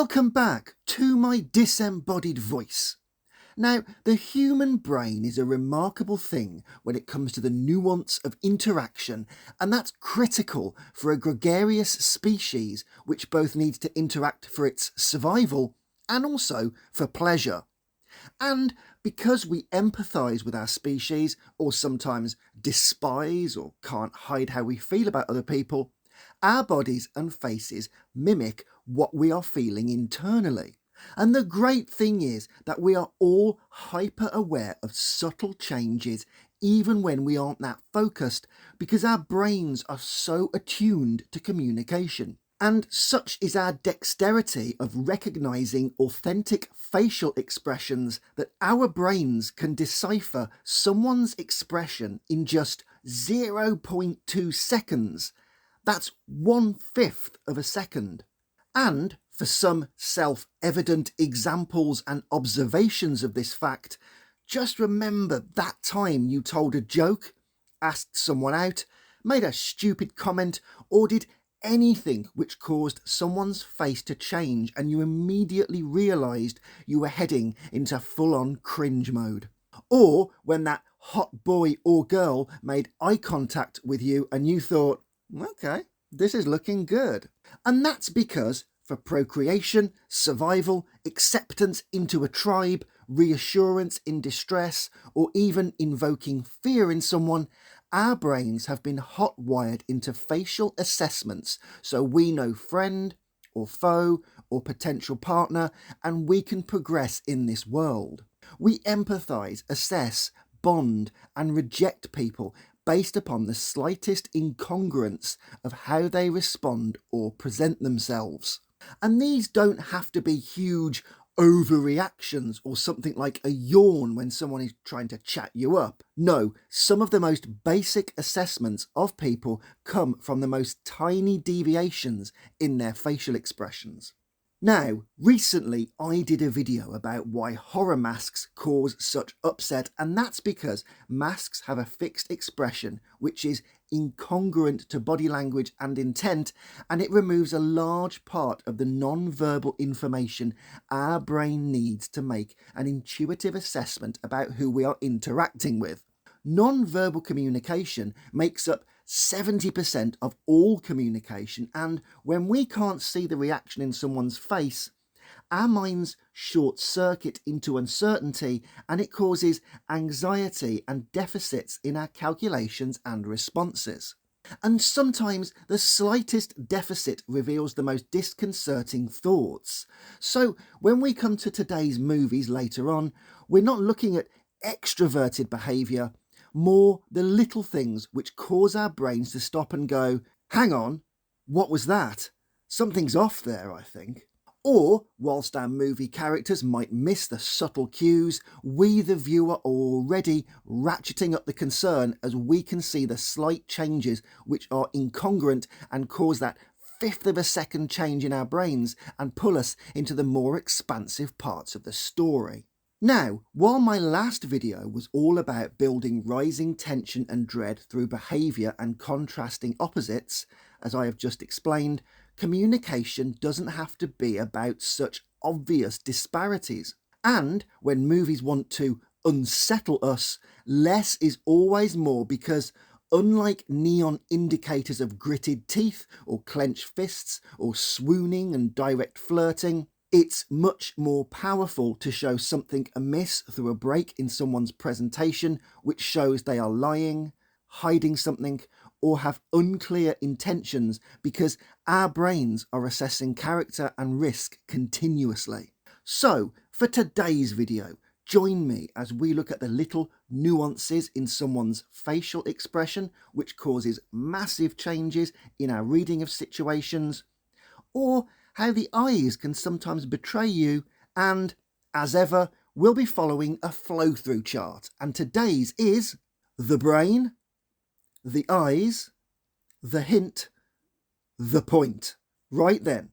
Welcome back to my disembodied voice. Now, the human brain is a remarkable thing when it comes to the nuance of interaction, and that's critical for a gregarious species which both needs to interact for its survival and also for pleasure. And because we empathise with our species, or sometimes despise or can't hide how we feel about other people, our bodies and faces mimic what we are feeling internally. And the great thing is that we are all hyper aware of subtle changes even when we aren't that focused, because our brains are so attuned to communication. And such is our dexterity of recognising authentic facial expressions that our brains can decipher someone's expression in just 0.2 seconds. That's 1/5 of a second. And for some self-evident examples and observations of this fact, just remember that time you told a joke, asked someone out, made a stupid comment, or did anything which caused someone's face to change and you immediately realised you were heading into full-on cringe mode. Or when that hot boy or girl made eye contact with you and you thought, okay, this is looking good. And that's because for procreation, survival, acceptance into a tribe, reassurance in distress, or even invoking fear in someone, our brains have been hot-wired into facial assessments so we know friend or foe or potential partner, and we can progress in this world. We empathise, assess, bond and reject people based upon the slightest incongruence of how they respond or present themselves. And these don't have to be huge overreactions or something like a yawn when someone is trying to chat you up. No, some of the most basic assessments of people come from the most tiny deviations in their facial expressions. Now, recently I did a video about why horror masks cause such upset, and that's because masks have a fixed expression which is incongruent to body language and intent, and it removes a large part of the non-verbal information our brain needs to make an intuitive assessment about who we are interacting with. Non-verbal communication makes up 70% of all communication, and when we can't see the reaction in someone's face, our minds short-circuit into uncertainty, and it causes anxiety and deficits in our calculations and responses. And sometimes the slightest deficit reveals the most disconcerting thoughts. So when we come to today's movies later on, we're not looking at extroverted behaviour, more the little things which cause our brains to stop and go, hang on, what was that? Something's off there, I think. Or, whilst our movie characters might miss the subtle cues, we the viewer are already ratcheting up the concern as we can see the slight changes which are incongruent and cause that 1/5 of a second change in our brains and pull us into the more expansive parts of the story. Now, while my last video was all about building rising tension and dread through behaviour and contrasting opposites, as I have just explained, communication doesn't have to be about such obvious disparities. And when movies want to unsettle us, less is always more, because unlike neon indicators of gritted teeth or clenched fists or swooning and direct flirting, it's much more powerful to show something amiss through a break in someone's presentation which shows they are lying, hiding something, or have unclear intentions, because our brains are assessing character and risk continuously. So, for today's video, join me as we look at the little nuances in someone's facial expression which causes massive changes in our reading of situations, or how the eyes can sometimes betray you, and, as ever, we'll be following a flow-through chart, and today's is the brain, the eyes, the hint, the point. Right then,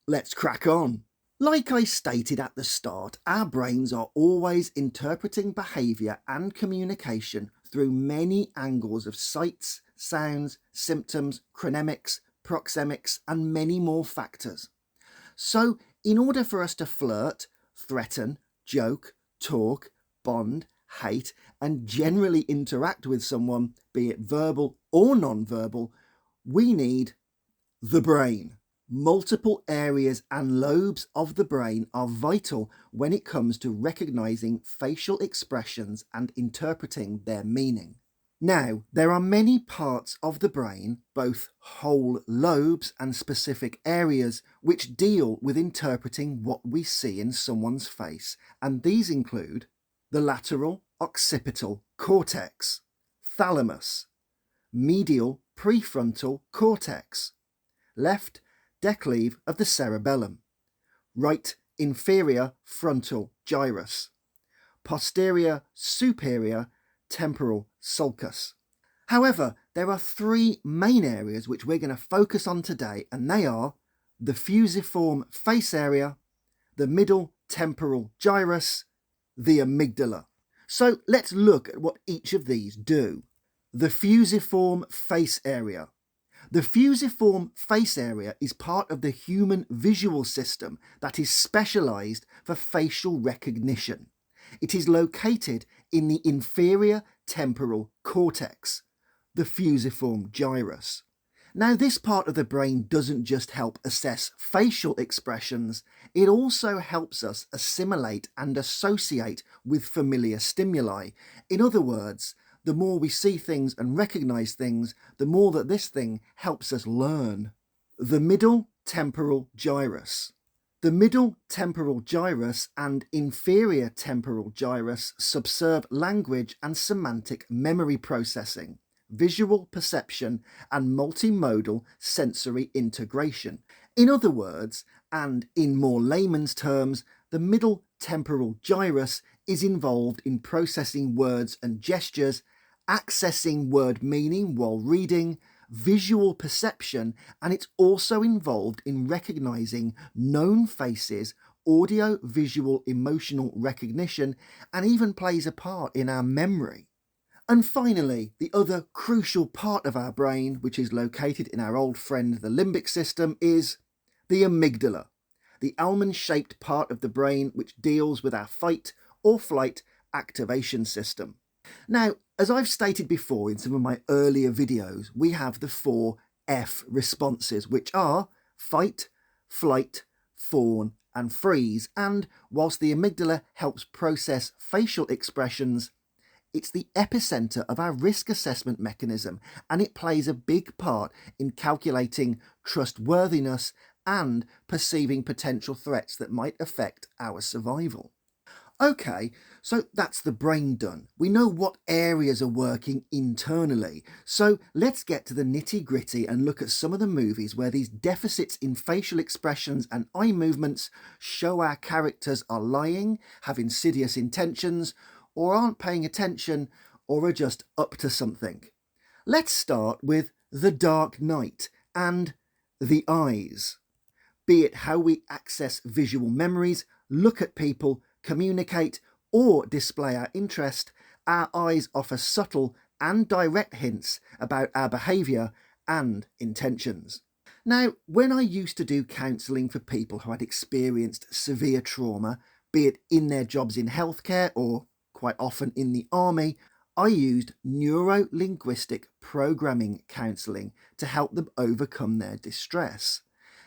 let's crack on. Like I stated at the start, our brains are always interpreting behaviour and communication through many angles of sights, sounds, symptoms, chronemics, proxemics, and many more factors. So in order for us to flirt, threaten, joke, talk, bond, hate, and generally interact with someone, be it verbal or non-verbal, we need the brain. Multiple areas and lobes of the brain are vital when it comes to recognizing facial expressions and interpreting their meaning. Now, there are many parts of the brain, both whole lobes and specific areas, which deal with interpreting what we see in someone's face, and these include the lateral occipital cortex, thalamus, medial prefrontal cortex, left decleve of the cerebellum, right inferior frontal gyrus, posterior superior temporal sulcus. However, there are three main areas which we're going to focus on today, and they are the fusiform face area, the middle temporal gyrus, the amygdala. So let's look at what each of these do. The fusiform face area. The fusiform face area is part of the human visual system that is specialised for facial recognition. It is located in the inferior temporal cortex, the fusiform gyrus. Now, this part of the brain doesn't just help assess facial expressions, it also helps us assimilate and associate with familiar stimuli. In other words, the more we see things and recognise things, the more that this thing helps us learn. The middle temporal gyrus. The middle temporal gyrus and inferior temporal gyrus subserve language and semantic memory processing, visual perception, and multimodal sensory integration. In other words, and in more layman's terms, the middle temporal gyrus is involved in processing words and gestures, accessing word meaning while reading, visual perception, and it's also involved in recognizing known faces, audio, visual, emotional recognition, and even plays a part in our memory. And finally, the other crucial part of our brain, which is located in our old friend the limbic system, is the amygdala, the almond-shaped part of the brain which deals with our fight or flight activation system. Now, as I've stated before in some of my earlier videos, we have the 4 F responses, which are fight, flight, fawn, and freeze. And whilst the amygdala helps process facial expressions, it's the epicenter of our risk assessment mechanism, and it plays a big part in calculating trustworthiness and perceiving potential threats that might affect our survival. Okay, so that's the brain done. We know what areas are working internally. So let's get to the nitty-gritty and look at some of the movies where these deficits in facial expressions and eye movements show our characters are lying, have insidious intentions, or aren't paying attention, or are just up to something. Let's start with The Dark Knight and the eyes. Be it how we access visual memories, look at people, communicate, or display our interest, our eyes offer subtle and direct hints about our behaviour and intentions. Now, when I used to do counselling for people who had experienced severe trauma, be it in their jobs in healthcare or quite often in the army, I used neuro-linguistic programming counselling to help them overcome their distress.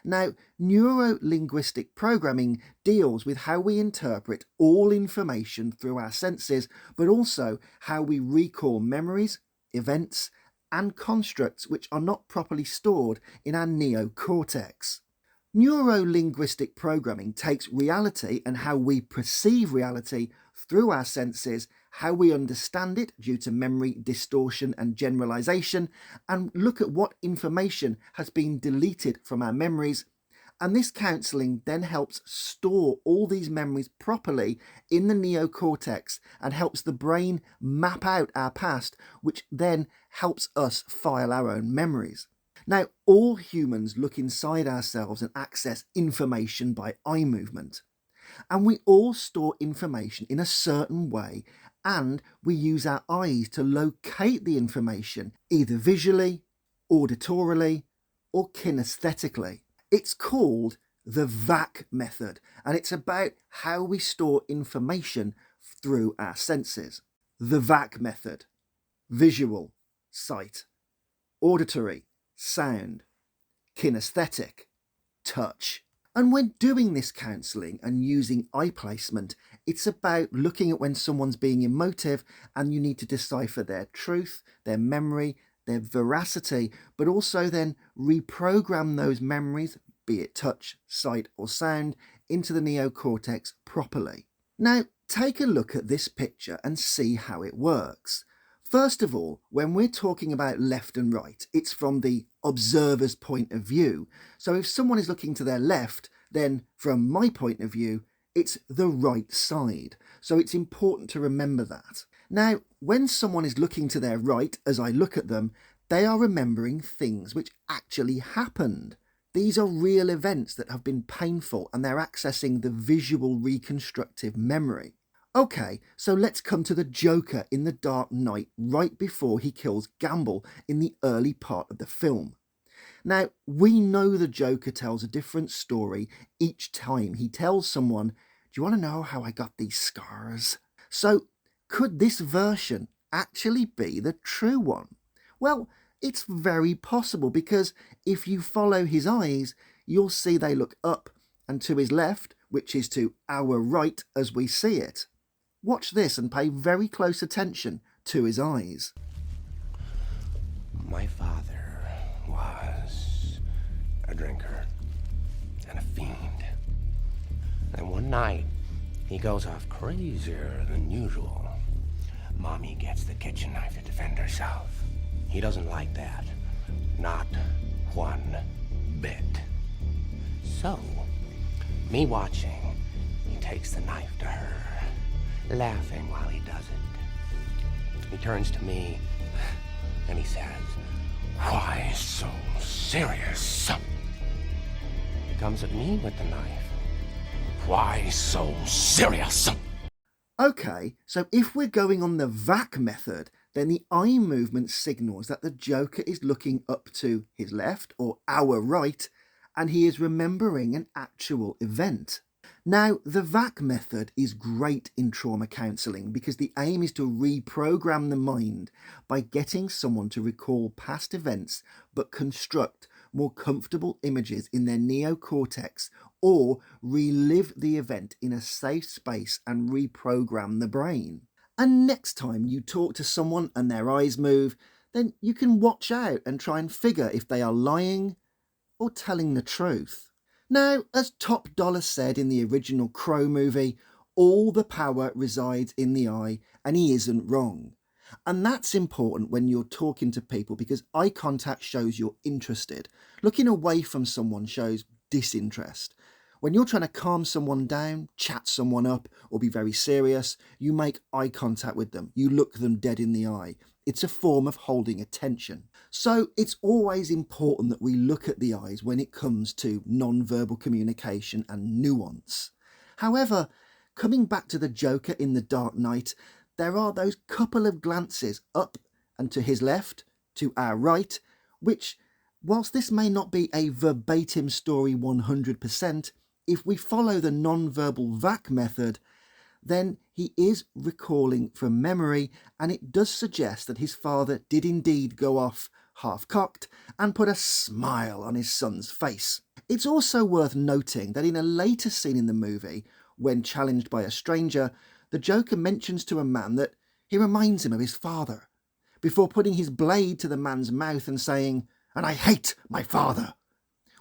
Now, neuro-linguistic programming deals with how we interpret all information through our senses, but also how we recall memories, events, and constructs which are not properly stored in our neocortex. Neuro-linguistic programming takes reality and how we perceive reality through our senses, how we understand it due to memory distortion and generalization, and look at what information has been deleted from our memories. And this counselling then helps store all these memories properly in the neocortex and helps the brain map out our past, which then helps us file our own memories. Now, all humans look inside ourselves and access information by eye movement. And we all store information in a certain way, and we use our eyes to locate the information either visually, auditorily, or kinesthetically. It's called the VAC method, and it's about how we store information through our senses. The VAC method: visual, sight; auditory, sound; kinesthetic, touch. And when doing this counselling and using eye placement, it's about looking at when someone's being emotive and you need to decipher their truth, their memory, their veracity, but also then reprogram those memories, be it touch, sight or sound, into the neocortex properly. Now, take a look at this picture and see how it works. First of all, when we're talking about left and right, it's from the observer's point of view. So if someone is looking to their left, then from my point of view, it's the right side. So it's important to remember that. Now, when someone is looking to their right, as I look at them, they are remembering things which actually happened. These are real events that have been painful, and they're accessing the visual reconstructive memory. Okay, so let's come to the Joker in The Dark Knight right before he kills Gamble in the early part of the film. Now, we know the Joker tells a different story each time he tells someone, "Do you want to know how I got these scars?" So, could this version actually be the true one? Well, it's very possible, because if you follow his eyes, you'll see they look up and to his left, which is to our right as we see it. Watch this and pay very close attention to his eyes. My father was a drinker and a fiend. And one night, he goes off crazier than usual. Mommy gets the kitchen knife to defend herself. He doesn't like that. Not one bit. So, me watching, he takes the knife to her, laughing while he does it. He turns to me and he says, "Why so serious?" He comes at me with the knife. "Why so serious?" Okay, so if we're going on the VAC method, then the eye movement signals that the Joker is looking up to his left, or our right, and he is remembering an actual event. Now, the VAC method is great in trauma counselling because the aim is to reprogram the mind by getting someone to recall past events but construct more comfortable images in their neocortex, or relive the event in a safe space and reprogram the brain. And next time you talk to someone and their eyes move, then you can watch out and try and figure if they are lying or telling the truth. Now, as Top Dollar said in the original Crow movie, all the power resides in the eye, and he isn't wrong. And that's important when you're talking to people, because eye contact shows you're interested. Looking away from someone shows disinterest. When you're trying to calm someone down, chat someone up, or be very serious, you make eye contact with them. You look them dead in the eye. It's a form of holding attention. So it's always important that we look at the eyes when it comes to non-verbal communication and nuance. However, coming back to the Joker in The Dark Knight, there are those couple of glances up and to his left, to our right, which, whilst this may not be a verbatim story 100%, if we follow the non-verbal VAC method, then he is recalling from memory, and it does suggest that his father did indeed go off half-cocked and put a smile on his son's face. It's also worth noting that in a later scene in the movie, when challenged by a stranger, the Joker mentions to a man that he reminds him of his father, before putting his blade to the man's mouth and saying, "And I hate my father,"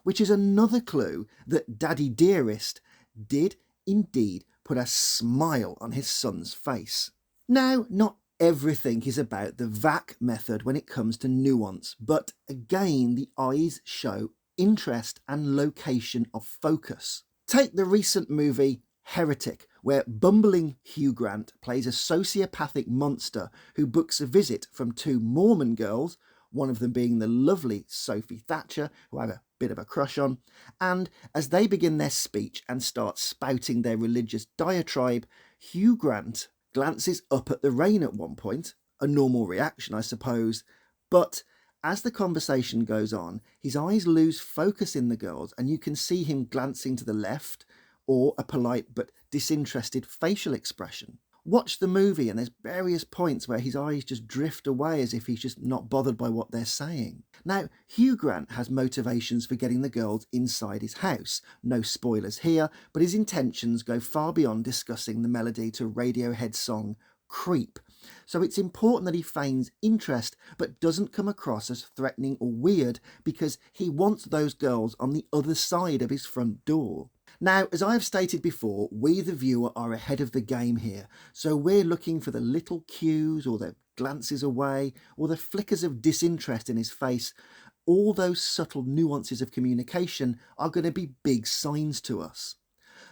which is another clue that Daddy Dearest did indeed put a smile on his son's face. Now, not everything is about the VAC method when it comes to nuance, but again, the eyes show interest and location of focus. Take the recent movie Heretic, where bumbling Hugh Grant plays a sociopathic monster who books a visit from two Mormon girls, one of them being the lovely Sophie Thatcher, who I have a bit of a crush on, and as they begin their speech and start spouting their religious diatribe, Hugh Grant glances up at the rain at one point, a normal reaction I suppose, but As the conversation goes on, his eyes lose focus in the girls, and you can see him glancing to the left, or a polite but disinterested facial expression. Watch the movie and there's various points where his eyes just drift away as if he's just not bothered by what they're saying. Now, Hugh Grant has motivations for getting the girls inside his house. No spoilers here, but his intentions go far beyond discussing the melody to Radiohead's song Creep. So it's important that he feigns interest but doesn't come across as threatening or weird, because he wants those girls on the other side of his front door. Now, as I have stated before, we the viewer are ahead of the game here, so we're looking for the little cues or the glances away or the flickers of disinterest in his face. All those subtle nuances of communication are going to be big signs to us.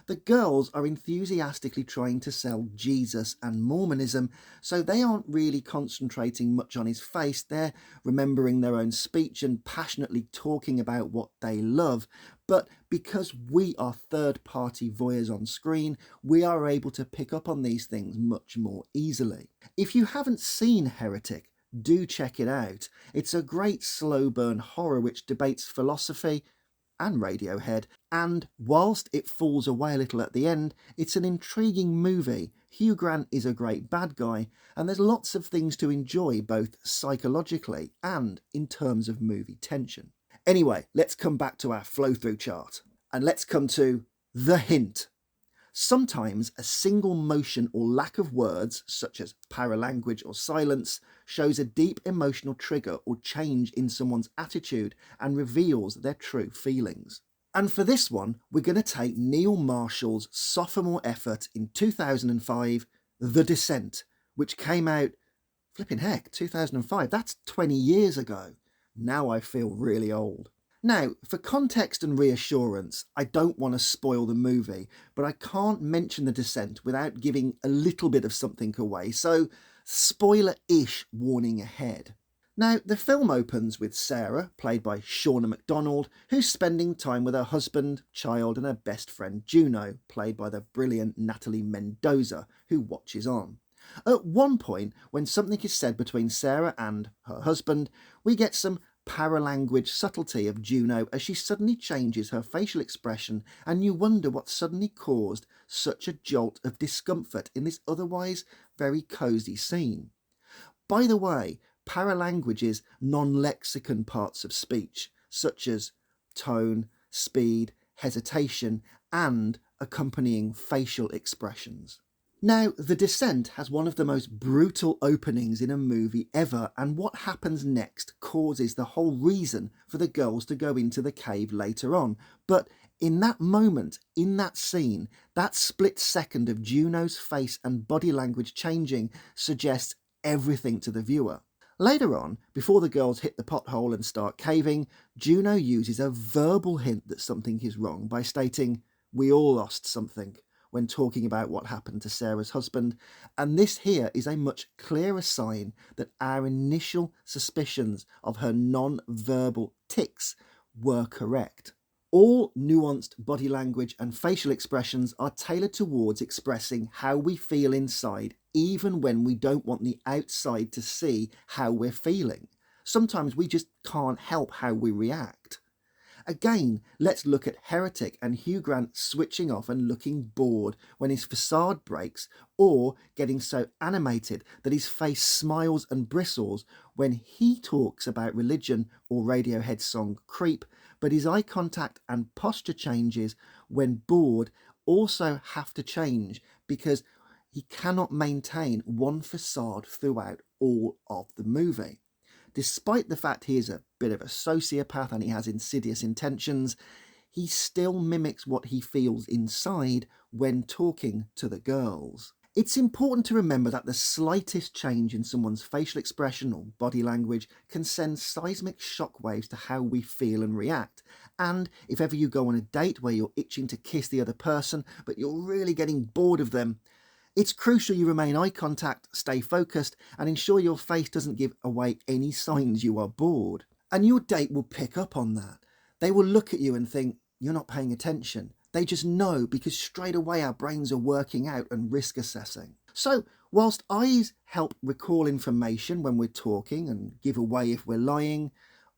The girls are enthusiastically trying to sell Jesus and Mormonism, so they aren't really concentrating much on his face. They're remembering their own speech and passionately talking about what they love. But because we are third-party voyeurs on screen, we are able to pick up on these things much more easily. If you haven't seen Heretic, do check it out. It's a great slow burn horror which debates philosophy and Radiohead, and whilst it falls away a little at the end, it's an intriguing movie. Hugh Grant is a great bad guy, and there's lots of things to enjoy both psychologically and in terms of movie tension. Anyway, let's come back to our flow-through chart, and let's come to the hint. Sometimes a single motion or lack of words, such as paralanguage or silence, shows a deep emotional trigger or change in someone's attitude and reveals their true feelings. And for this one, we're going to take Neil Marshall's sophomore effort in 2005, The Descent, which came out, flipping heck, 2005, that's 20 years ago. Now I feel really old. Now, for context and reassurance, I don't want to spoil the movie, but I can't mention The Descent without giving a little bit of something away, so spoiler-ish warning ahead. Now, the film opens with Sarah, played by Shauna MacDonald, who's spending time with her husband, child, and her best friend Juno, played by the brilliant Natalie Mendoza, who watches on. At one point, when something is said between Sarah and her husband, we get some paralanguage subtlety of Juno as she suddenly changes her facial expression, and you wonder what suddenly caused such a jolt of discomfort in this otherwise very cosy scene. By the way, paralanguage is non-lexicon parts of speech, such as tone, speed, hesitation, and accompanying facial expressions. Now, The Descent has one of the most brutal openings in a movie ever, and what happens next causes the whole reason for the girls to go into the cave later on. But in that moment, in that scene, that split second of Juno's face and body language changing suggests everything to the viewer. Later on, before the girls hit the pothole and start caving, Juno uses a verbal hint that something is wrong by stating, "We all lost something," when talking about what happened to Sarah's husband, and this here is a much clearer sign that our initial suspicions of her non-verbal tics were correct. All nuanced body language and facial expressions are tailored towards expressing how we feel inside, even when we don't want the outside to see how we're feeling. Sometimes we just can't help how we react. Again, let's look at Heretic and Hugh Grant switching off and looking bored when his facade breaks, or getting so animated that his face smiles and bristles when he talks about religion or Radiohead's song Creep, but his eye contact and posture changes when bored also have to change because he cannot maintain one facade throughout all of the movie. Despite the fact he is a bit of a sociopath and he has insidious intentions, he still mimics what he feels inside when talking to the girls. It's important to remember that the slightest change in someone's facial expression or body language can send seismic shockwaves to how we feel and react. And if ever you go on a date where you're itching to kiss the other person, but you're really getting bored of them, it's crucial you remain eye contact, stay focused, and ensure your face doesn't give away any signs you are bored. And your date will pick up on that. They will look at you and think, you're not paying attention. They just know, because straight away our brains are working out and risk assessing. So Whilst eyes help recall information when we're talking and give away if we're lying,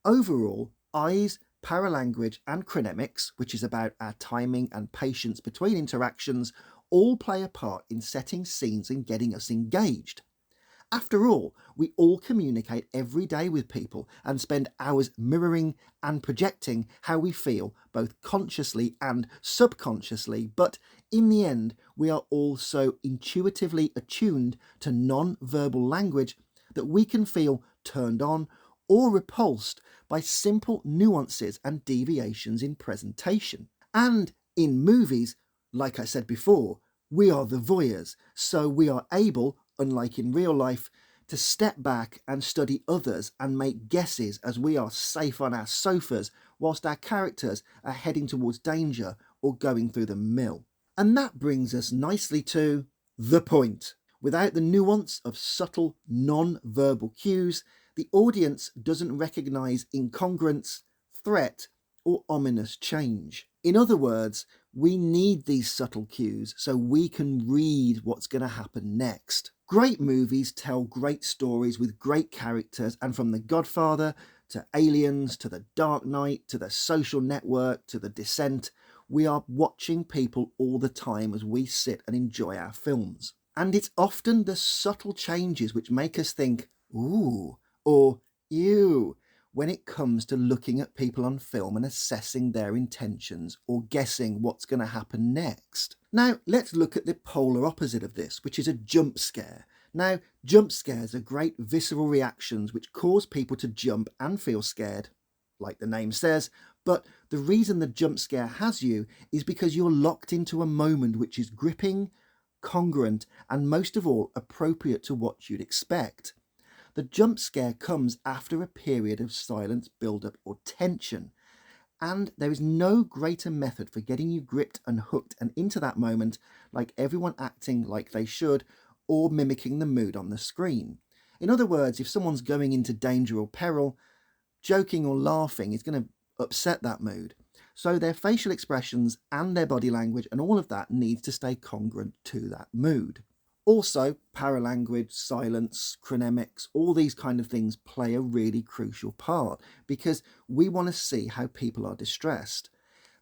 overall, eyes, paralanguage and chronemics, which is about our timing and patience between interactions, all play a part in setting scenes and getting us engaged. After all, we all communicate every day with people and spend hours mirroring and projecting how we feel, both consciously and subconsciously, but in the end, we are all so intuitively attuned to non-verbal language that we can feel turned on or repulsed by simple nuances and deviations in presentation. And in movies, like I said before, we are the voyeurs, so we are able, unlike in real life, to step back and study others and make guesses as we are safe on our sofas whilst our characters are heading towards danger or going through the mill. And that brings us nicely to the point. Without the nuance of subtle non-verbal cues, the audience doesn't recognise incongruence, threat, or ominous change. In other words, we need these subtle cues so we can read what's going to happen next. Great movies tell great stories with great characters, and from The Godfather to Aliens to The Dark Knight to The Social Network to The Descent, we are watching people all the time as we sit and enjoy our films. And it's often the subtle changes which make us think, ooh, or ew, when it comes to looking at people on film and assessing their intentions or guessing what's going to happen next. Now, let's look at the polar opposite of this, which is a jump scare. Now, jump scares are great visceral reactions which cause people to jump and feel scared, like the name says, but the reason the jump scare has you is because you're locked into a moment which is gripping, congruent, and most of all, appropriate to what you'd expect. The jump scare comes after a period of silence, build-up or tension, and there is no greater method for getting you gripped and hooked and into that moment, like everyone acting like they should or mimicking the mood on the screen. In other words, if someone's going into danger or peril, joking or laughing is going to upset that mood. So their facial expressions and their body language and all of that needs to stay congruent to that mood. Also, paralanguage, silence, chronemics, all these kind of things play a really crucial part because we want to see how people are distressed.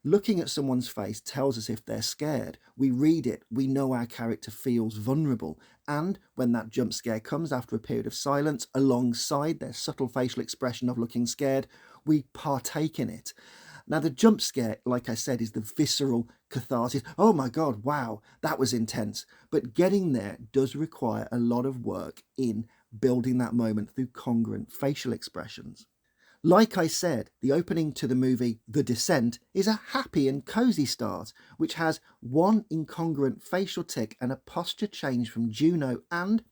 Looking at someone's face tells us if they're scared. We read it, we know our character feels vulnerable, and when that jump scare comes after a period of silence, alongside their subtle facial expression of looking scared, we partake in it. Now, the jump scare, like I said, is the visceral catharsis. Oh my God, wow, that was intense. But getting there does require a lot of work in building that moment through congruent facial expressions. Like I said, the opening to the movie The Descent is a happy and cosy start, which has one incongruent facial tic and a posture change from Juno, and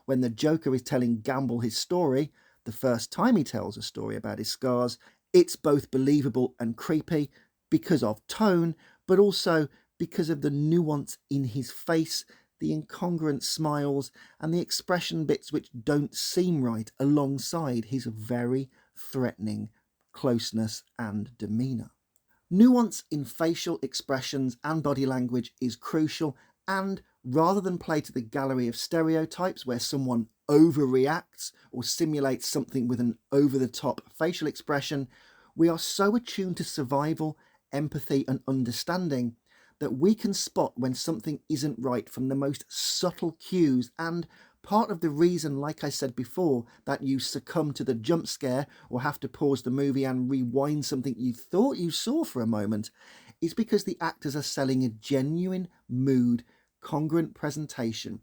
when the Joker is telling Gamble his story, the first time he tells a story about his scars, it's both believable and creepy because of tone, but also because of the nuance in his face, the incongruent smiles, and the expression bits which don't seem right alongside his very threatening closeness and demeanour. Nuance in facial expressions and body language is crucial, and rather than play to the gallery of stereotypes where someone overreacts or simulates something with an over-the-top facial expression, we are so attuned to survival, empathy and understanding that we can spot when something isn't right from the most subtle cues, and part of the reason, like I said before, that you succumb to the jump scare or have to pause the movie and rewind something you thought you saw for a moment is because the actors are selling a genuine mood, congruent presentation,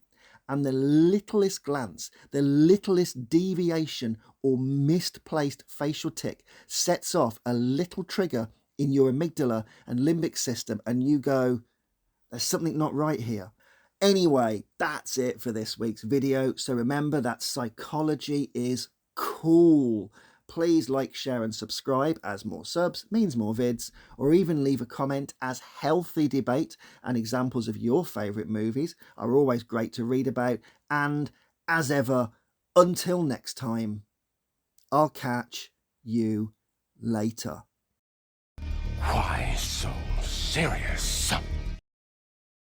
and the littlest glance, the littlest deviation or misplaced facial tic sets off a little trigger in your amygdala and limbic system, and you go, there's something not right here. Anyway, that's it for this week's video. So remember that psychology is cool. Please like, share and subscribe, as more subs means more vids, or even leave a comment, as healthy debate and examples of your favourite movies are always great to read about. And as ever, until next time, I'll catch you later. Why so serious?